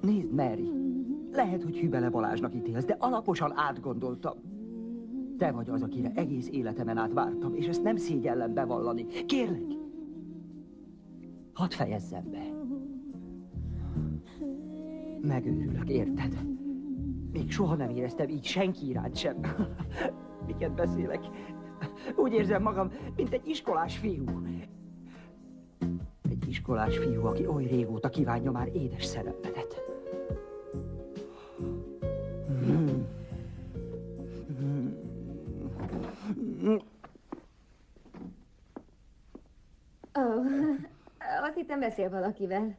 Nézd, Mary, lehet, hogy Hübele Balázsnak ítélsz, de alaposan átgondoltam. Te vagy az, akire egész életemen át vártam, és ezt nem szégyellem bevallani. Kérlek, hadd fejezzem be. Megőrülök, érted? Még soha nem éreztem így senki iránt sem. Miket beszélek? Úgy érzem magam, mint egy iskolás fiú. Egy iskolás fiú, aki oly régóta kívánja már édes szerelmedet. Azt hittem beszél valakivel.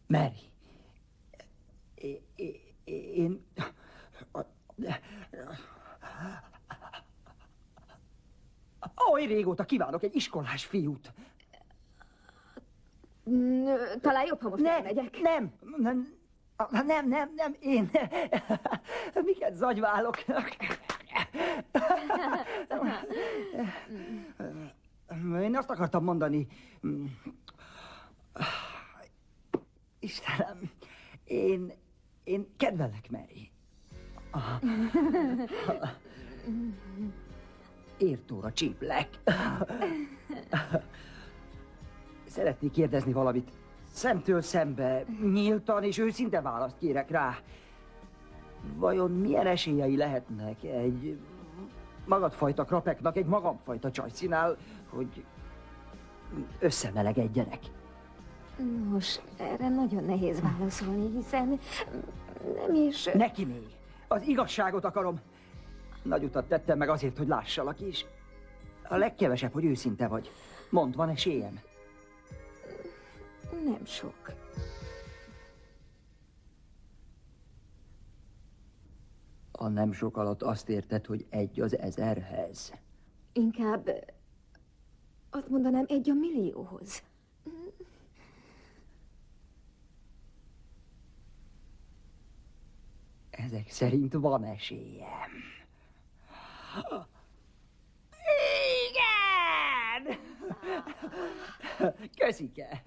Mary. Én... Oly régóta kívánok egy iskolás fiút. Talán jobb, ha most elmegyek. Nem, én... Miket zagyválok? Én azt akartam mondani... Istenem, én kedvelek, Mary. Értóra csíplek. Szeretnék kérdezni valamit. Szemtől szembe, nyíltan és őszinte választ kérek rá. Vajon milyen esélyei lehetnek egy magadfajta krapeknak egy magamfajta csajcinál, hogy összemelegedjenek? Nos, erre nagyon nehéz válaszolni, hiszen nem is... Neki még. Az igazságot akarom. Nagy utat tettem meg azért, hogy lássalak is. A legkevesebb, hogy őszinte vagy. Mondd, van esélyem? Nem sok. A nem sok alatt azt érted, hogy 1 az 1000-hez. Inkább azt mondanám 1 a millióhoz. Ezek szerint van esélyem. Igen! Köszike!